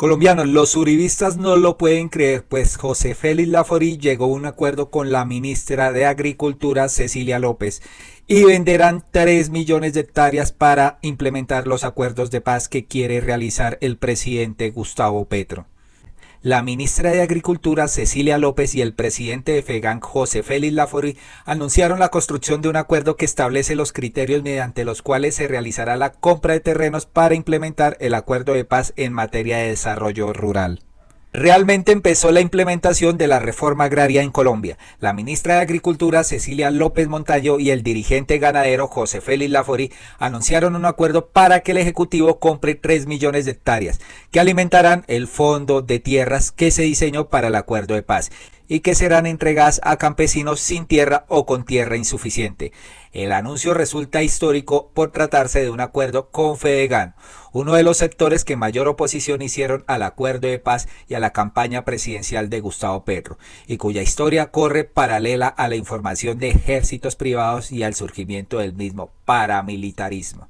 Colombianos, los uribistas no lo pueden creer, pues José Félix Laforí llegó a un acuerdo con la ministra de Agricultura, Cecilia López, y venderán 3 millones de hectáreas para implementar los acuerdos de paz que quiere realizar el presidente Gustavo Petro. La ministra de Agricultura, Cecilia López, y el presidente de FEGAN, José Félix Laforí, anunciaron la construcción de un acuerdo que establece los criterios mediante los cuales se realizará la compra de terrenos para implementar el acuerdo de paz en materia de desarrollo rural. Realmente empezó la implementación de la reforma agraria en Colombia. La ministra de Agricultura, Cecilia López Montayo, y el dirigente ganadero, José Félix Laforí, anunciaron un acuerdo para que el Ejecutivo compre 3 millones de hectáreas, que alimentarán el fondo de tierras que se diseñó para el acuerdo de paz y que serán entregadas a campesinos sin tierra o con tierra insuficiente. El anuncio resulta histórico por tratarse de un acuerdo con FEDEGAN, uno de los sectores que mayor oposición hicieron al acuerdo de paz y a la campaña presidencial de Gustavo Petro, y cuya historia corre paralela a la información de ejércitos privados y al surgimiento del mismo paramilitarismo.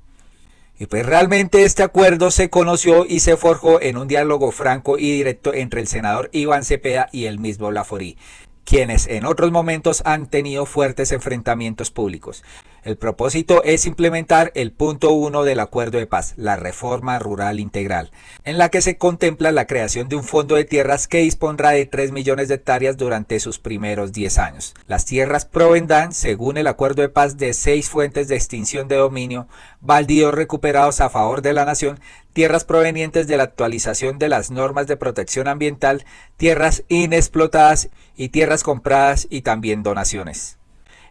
Y pues realmente este acuerdo se conoció y se forjó en un diálogo franco y directo entre el senador Iván Cepeda y el mismo Laforí, quienes en otros momentos han tenido fuertes enfrentamientos públicos. El propósito es implementar el punto 1 del acuerdo de paz, la reforma rural integral, en la que se contempla la creación de un fondo de tierras que dispondrá de 3 millones de hectáreas durante sus primeros 10 años. Las tierras provendrán, según el acuerdo de paz, de 6 fuentes de extinción de dominio, baldíos recuperados a favor de la nación, tierras provenientes de la actualización de las normas de protección ambiental, tierras inexplotadas y tierras compradas y también donaciones.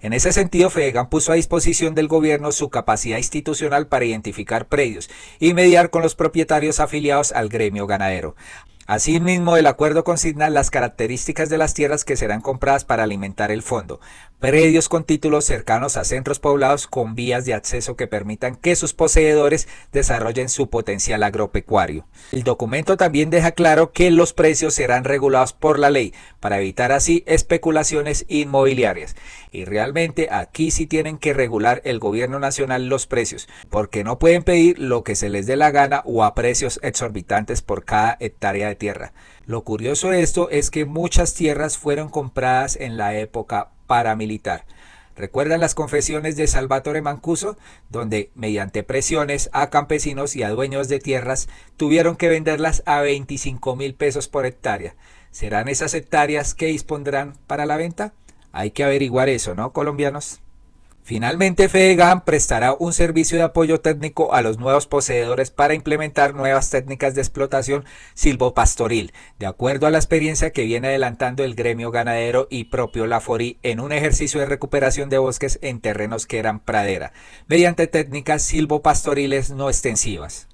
En ese sentido, FEDEGAN puso a disposición del gobierno su capacidad institucional para identificar predios y mediar con los propietarios afiliados al gremio ganadero. Asimismo, el acuerdo consigna las características de las tierras que serán compradas para alimentar el fondo: predios con títulos cercanos a centros poblados con vías de acceso que permitan que sus poseedores desarrollen su potencial agropecuario. El documento también deja claro que los precios serán regulados por la ley para evitar así especulaciones inmobiliarias. Y realmente aquí sí tienen que regular el gobierno nacional los precios, porque no pueden pedir lo que se les dé la gana o a precios exorbitantes por cada hectárea de tierra. Lo curioso de esto es que muchas tierras fueron compradas en la época paramilitar. ¿Recuerdan las confesiones de Salvatore Mancuso, donde mediante presiones a campesinos y a dueños de tierras tuvieron que venderlas a 25.000 pesos por hectárea? ¿Serán esas hectáreas que dispondrán para la venta? Hay que averiguar eso, ¿no, colombianos? Finalmente, FEDEGAN prestará un servicio de apoyo técnico a los nuevos poseedores para implementar nuevas técnicas de explotación silvopastoril, de acuerdo a la experiencia que viene adelantando el gremio ganadero y propio Laforí en un ejercicio de recuperación de bosques en terrenos que eran pradera, mediante técnicas silvopastoriles no extensivas.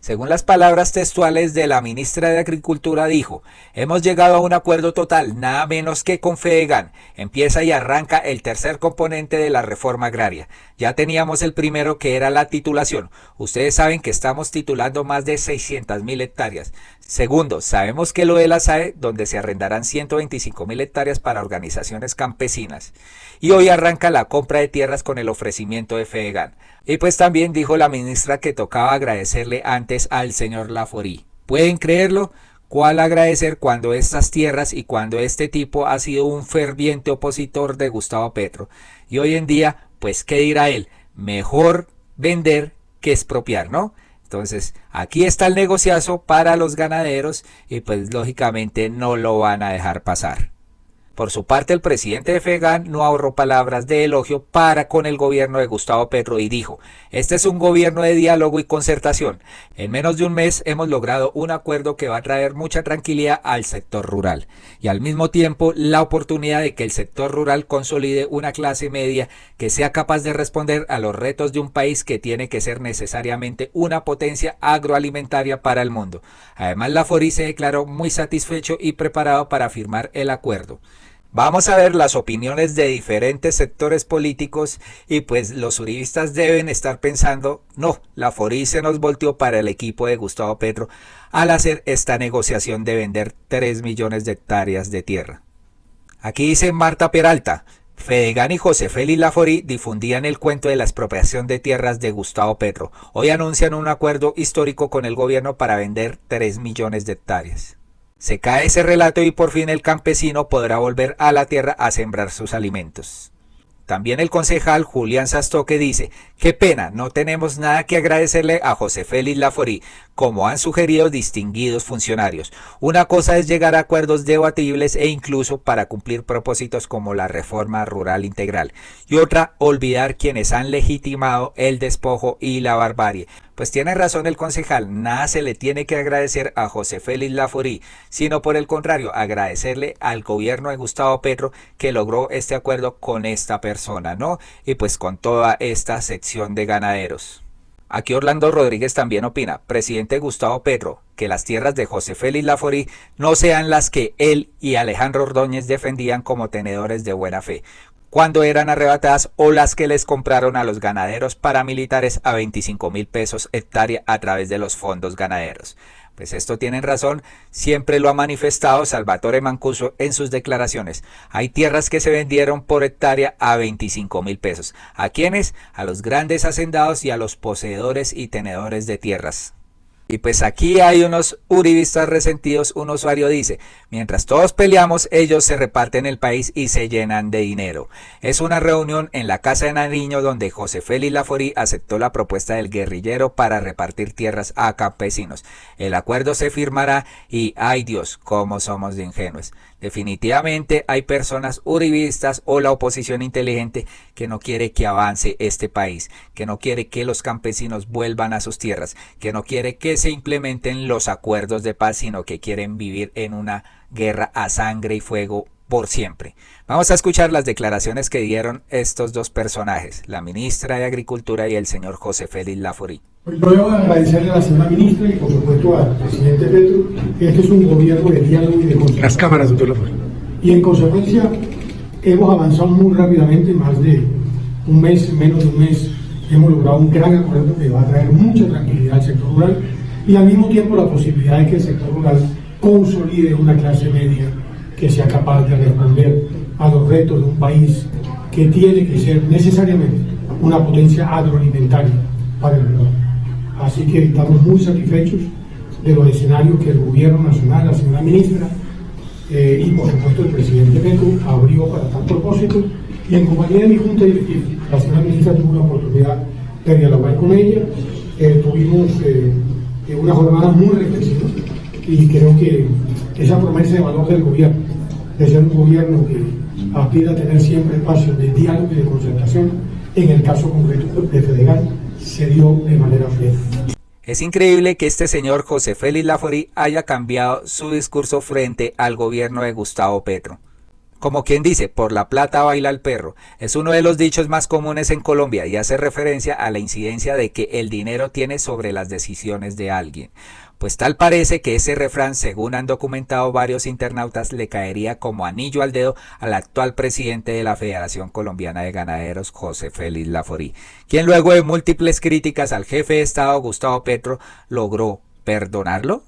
Según las palabras textuales de la ministra de Agricultura, dijo: hemos llegado a un acuerdo total, nada menos que con FEDEGAN. Empieza y arranca el tercer componente de la reforma agraria. Ya teníamos el primero, que era la titulación. Ustedes saben que estamos titulando más de 600.000 hectáreas. Segundo, sabemos que lo de la SAE, donde se arrendarán 125.000 hectáreas para organizaciones campesinas. Y hoy arranca la compra de tierras con el ofrecimiento de FEDEGAN. Y pues también dijo la ministra que tocaba agradecerle antes al señor Laforí. ¿Pueden creerlo? ¿Cuál agradecer cuando estas tierras y cuando este tipo ha sido un ferviente opositor de Gustavo Petro? Y hoy en día, pues, ¿qué dirá él? Mejor vender que expropiar, ¿no? Entonces, aquí está el negociazo para los ganaderos y pues lógicamente no lo van a dejar pasar. Por su parte, el presidente de FEDEGAN no ahorró palabras de elogio para con el gobierno de Gustavo Petro y dijo: este es un gobierno de diálogo y concertación. En menos de un mes hemos logrado un acuerdo que va a traer mucha tranquilidad al sector rural y al mismo tiempo la oportunidad de que el sector rural consolide una clase media que sea capaz de responder a los retos de un país que tiene que ser necesariamente una potencia agroalimentaria para el mundo. Además, Laforí se declaró muy satisfecho y preparado para firmar el acuerdo. Vamos a ver las opiniones de diferentes sectores políticos y pues los uribistas deben estar pensando: no, Laforí se nos volteó para el equipo de Gustavo Petro al hacer esta negociación de vender 3 millones de hectáreas de tierra. Aquí dice Marta Peralta: Fedegan y José Félix Laforí difundían el cuento de la expropiación de tierras de Gustavo Petro. Hoy anuncian un acuerdo histórico con el gobierno para vender 3 millones de hectáreas. Se cae ese relato y por fin el campesino podrá volver a la tierra a sembrar sus alimentos. También el concejal Julián Sastoque dice: qué pena, no tenemos nada que agradecerle a José Félix Laforí, como han sugerido distinguidos funcionarios. Una cosa es llegar a acuerdos debatibles e incluso para cumplir propósitos como la reforma rural integral, y otra, olvidar quienes han legitimado el despojo y la barbarie. Pues tiene razón el concejal, nada se le tiene que agradecer a José Félix Laforí, sino por el contrario, agradecerle al gobierno de Gustavo Petro que logró este acuerdo con esta persona, ¿no? Y pues con toda esta sección de ganaderos. Aquí Orlando Rodríguez también opina: presidente Gustavo Petro, que las tierras de José Félix Laforí no sean las que él y Alejandro Ordóñez defendían como tenedores de buena fe, cuando eran arrebatadas, o las que les compraron a los ganaderos paramilitares a 25.000 pesos hectárea a través de los fondos ganaderos. Pues esto tienen razón, siempre lo ha manifestado Salvatore Mancuso en sus declaraciones. Hay tierras que se vendieron por hectárea a 25.000 pesos. ¿A quiénes? A los grandes hacendados y a los poseedores y tenedores de tierras. Y pues aquí hay unos uribistas resentidos. Un usuario dice: mientras todos peleamos, ellos se reparten el país y se llenan de dinero. Es una reunión en la Casa de Nariño donde José Félix Laforí aceptó la propuesta del guerrillero para repartir tierras a campesinos. El acuerdo se firmará y ¡ay Dios! Cómo somos de ingenuos. Definitivamente hay personas uribistas o la oposición inteligente que no quiere que avance este país, que no quiere que los campesinos vuelvan a sus tierras, que no quiere que se implementen los acuerdos de paz, sino que quieren vivir en una guerra a sangre y fuego por siempre. Vamos a escuchar las declaraciones que dieron estos dos personajes, la ministra de Agricultura y el señor José Félix Laforí. Yo debo agradecerle a la señora ministra y por supuesto al presidente Petro que este es un gobierno de diálogo y de concertación. Las cámaras, doctor Laforí. Y en consecuencia hemos avanzado muy rápidamente, más de un mes, menos de un mes, hemos logrado un gran acuerdo que va a traer mucha tranquilidad al sector rural y al mismo tiempo la posibilidad de que el sector rural consolide una clase media que sea capaz de responder a los retos de un país que tiene que ser necesariamente una potencia agroalimentaria para el rural. Así que estamos muy satisfechos de los escenarios que el gobierno nacional, la señora ministra y por supuesto el presidente Petro abrió para tal propósito, y en compañía de mi junta directiva, la señora ministra tuvo la oportunidad de dialogar con ella, tuvimos unas jornadas muy reflexivas y creo que esa promesa de valor del gobierno, de ser un gobierno que aspira a tener siempre espacios de diálogo y de concertación, en el caso concreto de Fedegan, se dio de manera plena. Es increíble que este señor José Félix Laforí haya cambiado su discurso frente al gobierno de Gustavo Petro. Como quien dice, por la plata baila el perro. Es uno de los dichos más comunes en Colombia y hace referencia a la incidencia de que el dinero tiene sobre las decisiones de alguien. Pues tal parece que ese refrán, según han documentado varios internautas, le caería como anillo al dedo al actual presidente de la Federación Colombiana de Ganaderos, José Félix Laforí, quien luego de múltiples críticas al jefe de Estado, Gustavo Petro, logró perdonarlo.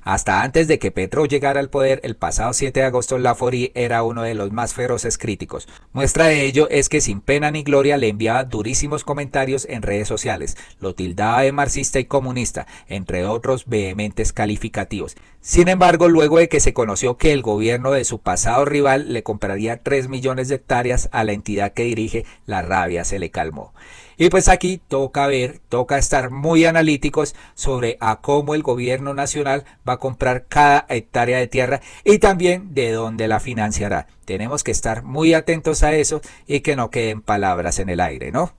Hasta antes de que Petro llegara al poder, el pasado 7 de agosto, Laforí era uno de los más feroces críticos. Muestra de ello es que sin pena ni gloria le enviaba durísimos comentarios en redes sociales, lo tildaba de marxista y comunista, entre otros vehementes calificativos. Sin embargo, luego de que se conoció que el gobierno de su pasado rival le compraría 3 millones de hectáreas a la entidad que dirige, la rabia se le calmó. Y pues aquí toca estar muy analíticos sobre a cómo el gobierno nacional va a comprar cada hectárea de tierra y también de dónde la financiará. Tenemos que estar muy atentos a eso y que no queden palabras en el aire, ¿no?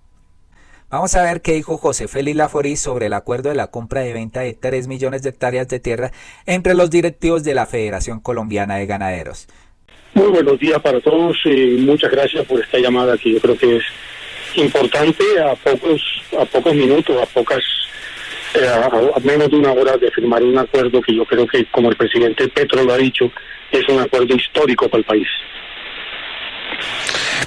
Vamos a ver qué dijo José Félix Laforí sobre el acuerdo de la compra de venta de 3 millones de hectáreas de tierra entre los directivos de la Federación Colombiana de Ganaderos. Muy buenos días para todos y muchas gracias por esta llamada que yo creo que es importante a pocos minutos, a menos de una hora de firmar un acuerdo que yo creo que, como el presidente Petro lo ha dicho, es un acuerdo histórico para el país.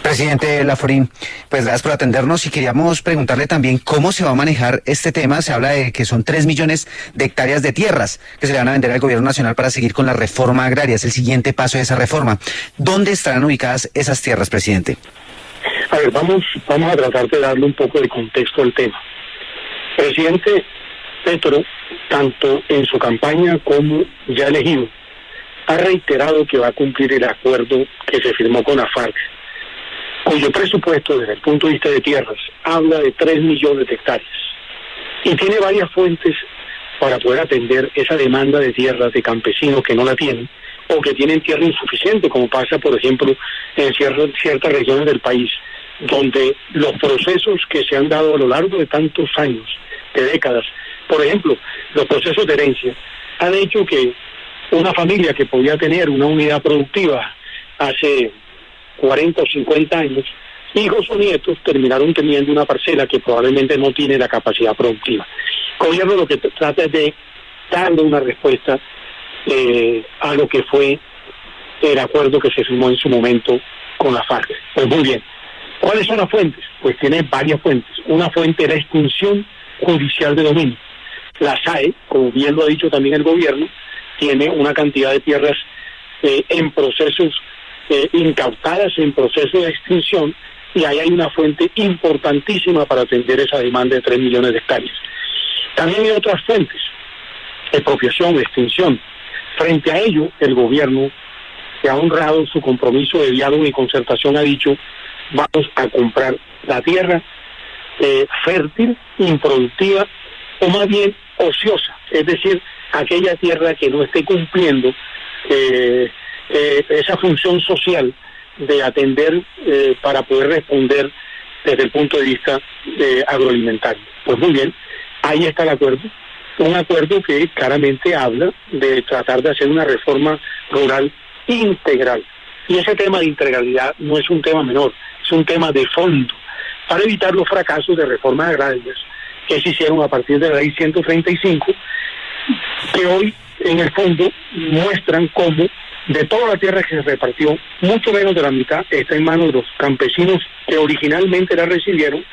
Presidente Laforí, pues gracias por atendernos y queríamos preguntarle también cómo se va a manejar este tema. Se habla de que son 3 millones de hectáreas de tierras que se le van a vender al gobierno nacional para seguir con la reforma agraria. Es el siguiente paso de esa reforma. ¿Dónde estarán ubicadas esas tierras, presidente? A ver, vamos a tratar de darle un poco de contexto al tema. Presidente Petro, tanto en su campaña como ya elegido, ha reiterado que va a cumplir el acuerdo que se firmó con la FARC, cuyo presupuesto desde el punto de vista de tierras habla de 3 millones de hectáreas y tiene varias fuentes para poder atender esa demanda de tierras de campesinos que no la tienen o que tienen tierra insuficiente, como pasa por ejemplo en ciertas regiones del país, donde los procesos que se han dado a lo largo de tantos años, de décadas, por ejemplo, los procesos de herencia, han hecho que una familia que podía tener una unidad productiva hace 40 o 50 años, hijos o nietos terminaron teniendo una parcela que probablemente no tiene la capacidad productiva. El gobierno lo que trata es de darle una respuesta a lo que fue el acuerdo que se firmó en su momento con la FARC. Pues muy bien. ¿Cuáles son las fuentes? Pues tiene varias fuentes. Una fuente es la extinción judicial de dominio. La SAE, como bien lo ha dicho también el gobierno, tiene una cantidad de tierras en procesos incautadas, en proceso de extinción, y ahí hay una fuente importantísima para atender esa demanda de 3 millones de hectáreas. También hay otras fuentes, expropiación, extinción. Frente a ello, el gobierno, que ha honrado su compromiso de diálogo y concertación, ha dicho: vamos a comprar la tierra fértil, improductiva, o más bien ociosa, es decir, aquella tierra que no esté cumpliendo esa función social de atender para poder responder desde el punto de vista agroalimentario. Pues muy bien, ahí está el acuerdo, un acuerdo que claramente habla de tratar de hacer una reforma rural integral. Y ese tema de integralidad no es un tema menor, es un tema de fondo, para evitar los fracasos de reformas agrarias que se hicieron a partir de la ley 135, que hoy en el fondo muestran cómo de toda la tierra que se repartió, mucho menos de la mitad está en manos de los campesinos que originalmente la recibieron,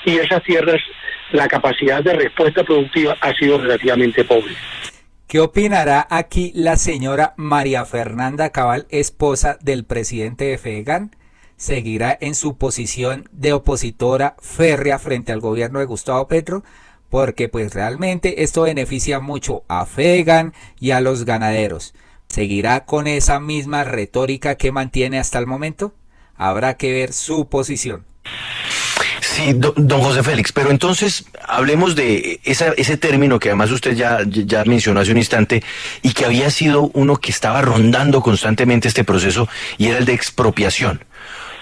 y esas tierras, la capacidad de respuesta productiva ha sido relativamente pobre. ¿Qué opinará aquí la señora María Fernanda Cabal, esposa del presidente de FEGAN? ¿Seguirá en su posición de opositora férrea frente al gobierno de Gustavo Petro? Porque pues realmente esto beneficia mucho a FEGAN y a los ganaderos. ¿Seguirá con esa misma retórica que mantiene hasta el momento? Habrá que ver su posición. Sí, don José Félix, pero entonces hablemos de ese término que además usted ya mencionó hace un instante y que había sido uno que estaba rondando constantemente este proceso, y era el de expropiación.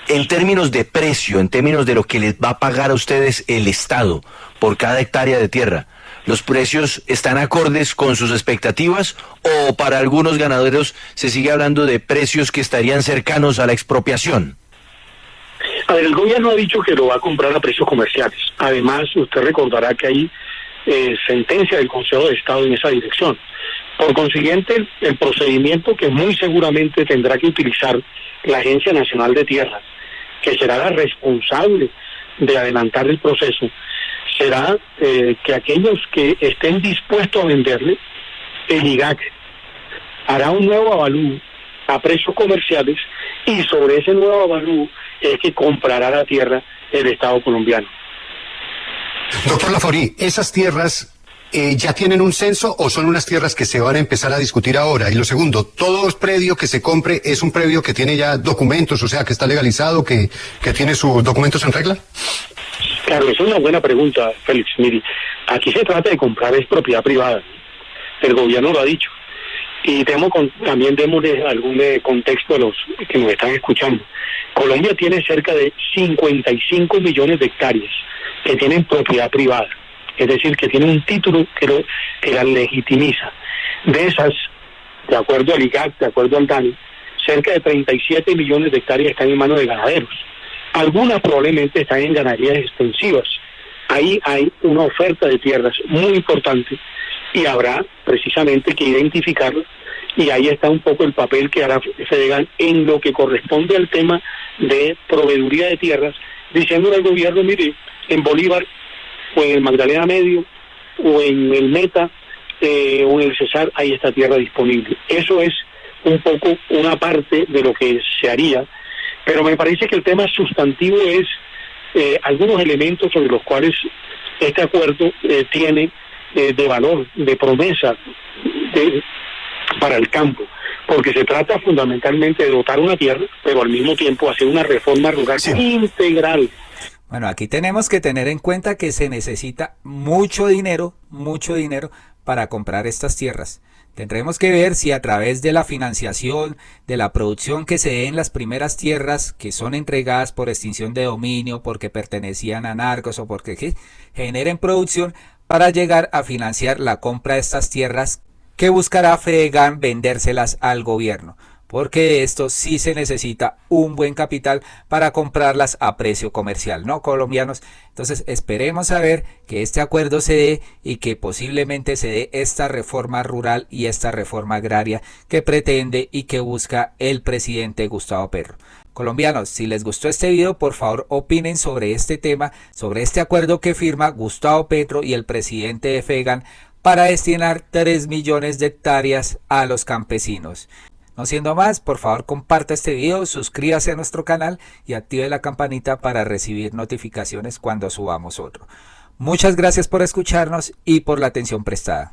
En términos de precio, en términos de lo que les va a pagar a ustedes el Estado por cada hectárea de tierra, ¿los precios están acordes con sus expectativas o para algunos ganaderos se sigue hablando de precios que estarían cercanos a la expropiación? A ver, el gobierno ha dicho que lo va a comprar a precios comerciales. Además, usted recordará que hay sentencia del Consejo de Estado en esa dirección. Por consiguiente, el procedimiento que muy seguramente tendrá que utilizar la Agencia Nacional de Tierras, que será la responsable de adelantar el proceso, será que aquellos que estén dispuestos a venderle, el IGAC hará un nuevo avalúo a precios comerciales, y sobre ese nuevo avalúo es que comprará la tierra el Estado colombiano. Doctor Laforí, ¿esas tierras ya tienen un censo o son unas tierras que se van a empezar a discutir ahora? Y lo segundo, ¿todo predio que se compre es un predio que tiene ya documentos, o sea, que está legalizado, que tiene sus documentos en regla? Claro, esa es una buena pregunta, Félix. Mire, aquí se trata de comprar, es propiedad privada. El gobierno lo ha dicho. Y también démosle algún contexto a los que nos están escuchando. Colombia tiene cerca de 55 millones de hectáreas que tienen propiedad privada, es decir, que tienen un título que la legitimiza. De esas, de acuerdo al IGAC, de acuerdo al DANI, cerca de 37 millones de hectáreas están en manos de ganaderos. Algunas probablemente están en ganaderías extensivas. Ahí hay una oferta de tierras muy importante y habrá precisamente que identificarla, y ahí está un poco el papel que hará FEDEGAN en lo que corresponde al tema de proveeduría de tierras, diciéndole al gobierno, mire, en Bolívar o en el Magdalena Medio o en el Meta o en el Cesar hay esta tierra disponible. Eso es un poco una parte de lo que se haría, pero me parece que el tema sustantivo es algunos elementos sobre los cuales este acuerdo tiene de valor, de promesa para el campo, porque se trata fundamentalmente de dotar una tierra, pero al mismo tiempo hacer una reforma rural integral. Bueno, aquí tenemos que tener en cuenta que se necesita mucho dinero para comprar estas tierras. Tendremos que ver si a través de la financiación, de la producción que se dé en las primeras tierras que son entregadas por extinción de dominio, porque pertenecían a narcos o porque generen producción para llegar a financiar la compra de estas tierras que buscará Fedegan vendérselas al gobierno. Porque de esto sí se necesita un buen capital para comprarlas a precio comercial, ¿no, colombianos? Entonces esperemos a ver que este acuerdo se dé y que posiblemente se dé esta reforma rural y esta reforma agraria que pretende y que busca el presidente Gustavo Petro. Colombianos, si les gustó este video, por favor opinen sobre este tema, sobre este acuerdo que firma Gustavo Petro y el presidente de Fedegan para destinar 3 millones de hectáreas a los campesinos. No siendo más, por favor comparta este video, suscríbase a nuestro canal y active la campanita para recibir notificaciones cuando subamos otro. Muchas gracias por escucharnos y por la atención prestada.